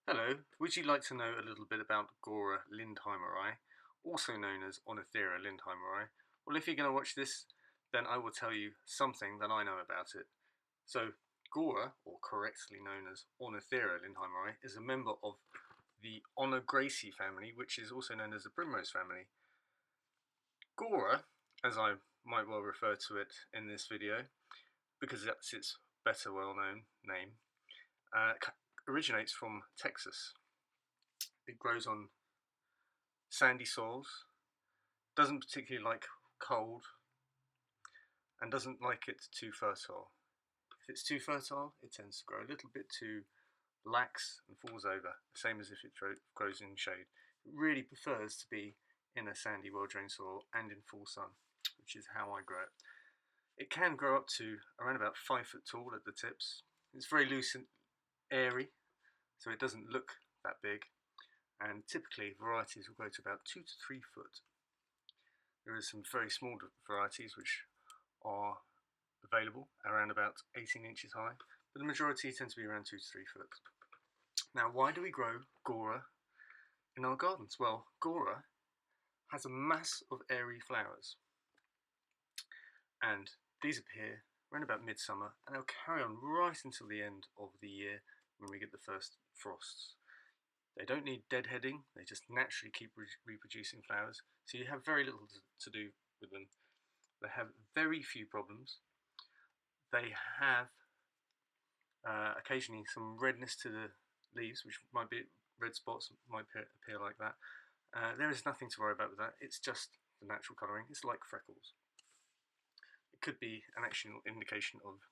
Hello, would you like to know a little bit about Gaura lindheimeri, also known as Oenethera lindheimeri? Well, if you're going to watch this, then I will tell you something that I know about it. So, Gaura, or correctly known as Oenethera lindheimeri, is a member of the Oenograceae family, which is also known as the primrose family. Gaura, as I might well refer to it in this video, because that's its better well-known name, originates from Texas. It grows on sandy soils, doesn't particularly like cold, and doesn't like it too fertile. If it's too fertile, it tends to grow a little bit too lax and falls over, the same as if it grows in shade. It really prefers to be in a sandy, well-drained soil and in full sun, which is how I grow it. It can grow up to around about 5 foot tall at the tips. It's very loose and airy, so it doesn't look that big, and typically varieties will grow to about 2 to 3 foot. There are some very small varieties which are available around about 18 inches high, but the majority tend to be around 2 to 3 foot. Now, why do we grow Gaura in our gardens? Well, Gaura has a mass of airy flowers, and these appear around about midsummer, and they'll carry on right until the end of the year when we get the first frosts. They don't need deadheading, they just naturally keep reproducing flowers, so you have very little to do with them. They have very few problems. They have occasionally some redness to the leaves, which might be red spots, might appear like that. There is nothing to worry about with that. It's just the natural colouring. It's like freckles. It could be an actual indication of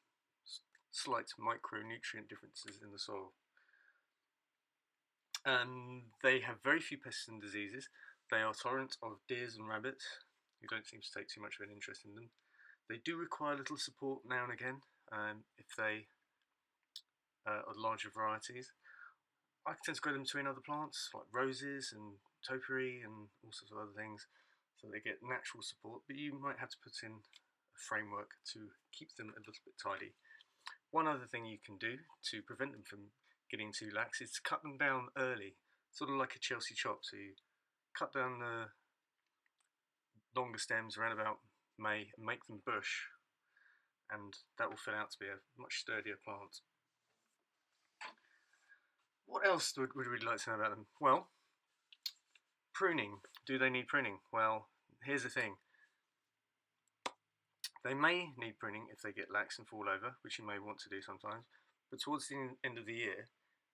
slight micronutrient differences in the soil. They have very few pests and diseases. They are tolerant of deers and rabbits, who don't seem to take too much of an interest in them. They do require a little support now and again if they are larger varieties. I tend to grow them between other plants like roses and topiary and all sorts of other things, so they get natural support, but you might have to put in a framework to keep them a little bit tidy. One other thing you can do to prevent them from getting too lax is to cut them down early, sort of like a Chelsea chop. So you cut down the longer stems around about May and make them bush, and that will fill out to be a much sturdier plant. What else would we really like to know about them? Well, pruning. Do they need pruning? Well, here's the thing. They may need pruning if they get lax and fall over, which you may want to do sometimes, but towards the end of the year,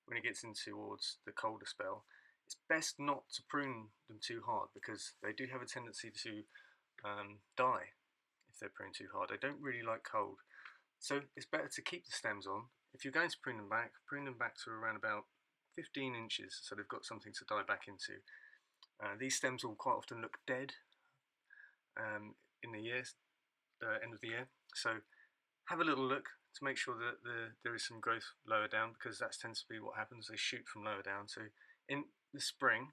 when it gets in towards the colder spell, it's best not to prune them too hard, because they do have a tendency to die if they're pruned too hard. They don't really like cold, so it's better to keep the stems on. If you're going to prune them back to around about 15 inches, so they've got something to die back into. These stems will quite often look dead in the end of the year, so have a little look to make sure that there is some growth lower down, because that tends to be what happens. They shoot from lower down. So in the spring,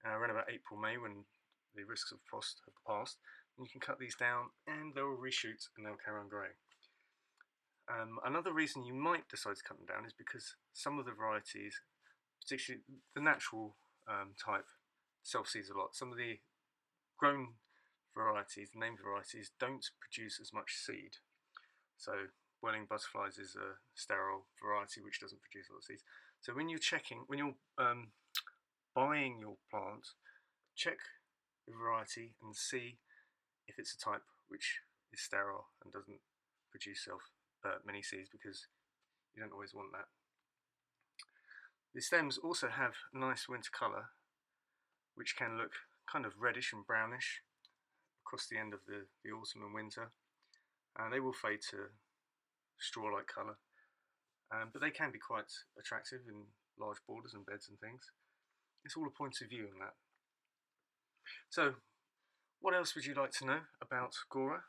around about April, May, when the risks of frost have passed, you can cut these down and they'll reshoot and they'll carry on growing. Another reason you might decide to cut them down is because some of the varieties, particularly the natural type, self-seeds a lot. Some of the grown varieties, named varieties, don't produce as much seed. So Whirling butterflies is a sterile variety which doesn't produce a lot of seeds. So when you're buying your plant, check the variety and see if it's a type which is sterile and doesn't produce many seeds, because you don't always want that. The stems also have a nice winter colour, which can look kind of reddish and brownish across the end of the autumn and winter. They will fade to straw-like colour, but they can be quite attractive in large borders and beds and things. It's all a point of view on that. So, what else would you like to know about Gaura?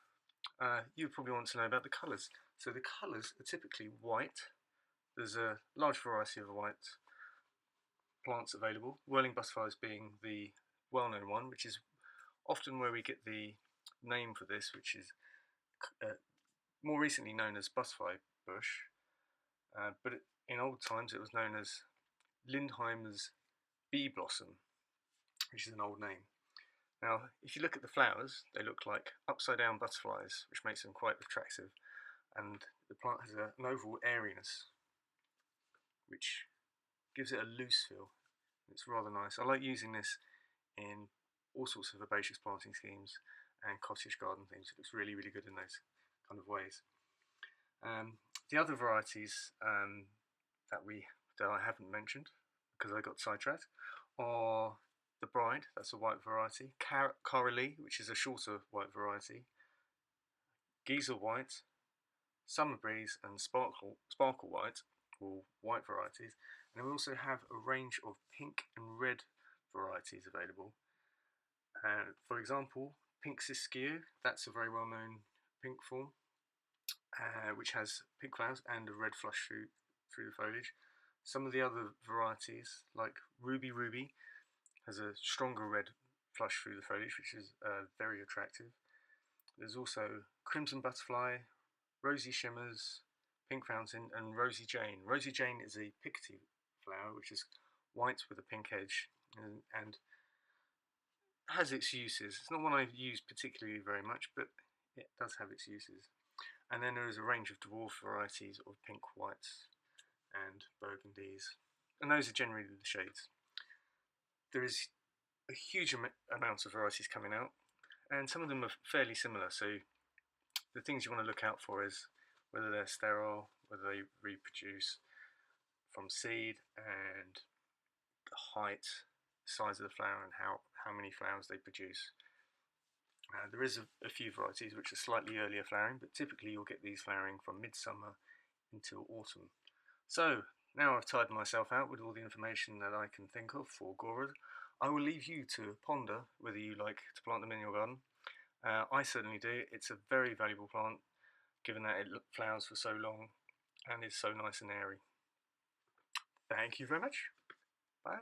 You probably want to know about the colours. So the colours are typically white. There's a large variety of white plants available, Whirling butterflies being the well-known one, which is often where we get the name for this, which is more recently known as butterfly bush, but in old times it was known as lindheimer's bee blossom, which is an old name. Now, if you look at the flowers, they look like upside down butterflies, which makes them quite attractive. And the plant has an overall airiness, which gives it a loose feel. It's rather nice. I like using this in all sorts of herbaceous planting schemes and cottage garden things. It looks really, really good in those kind of ways. The other varieties that I haven't mentioned because I got sidetracked are the Bride, that's a white variety, Coralie, which is a shorter white variety, Geezer White, Summer Breeze, and Sparkle White, all white varieties. And we also have a range of pink and red varieties available. For example, Pink Siskiyou, that's a very well-known pink form, which has pink flowers and a red flush through the foliage. Some of the other varieties, like Ruby Ruby, has a stronger red flush through the foliage, which is very attractive. There's also Crimson Butterfly, Rosy Shimmers, Pink Fountain, and Rosy Jane. Rosy Jane is a picotee flower, which is white with a pink edge, and has its uses. It's not one I've used particularly very much, but it does have its uses. And then there is a range of dwarf varieties of pink whites and burgundies, and those are generally the shades. There is a huge amount of varieties coming out, and some of them are fairly similar, so the things you want to look out for is whether they're sterile, whether they reproduce from seed, and the height, size of the flower, and how many flowers they produce. There is a few varieties which are slightly earlier flowering, but typically you'll get these flowering from midsummer until autumn. So, now I've tired myself out with all the information that I can think of for Gaura, I will leave you to ponder whether you like to plant them in your garden. I certainly do. It's a very valuable plant, given that it flowers for so long and is so nice and airy. Thank you very much. Bye.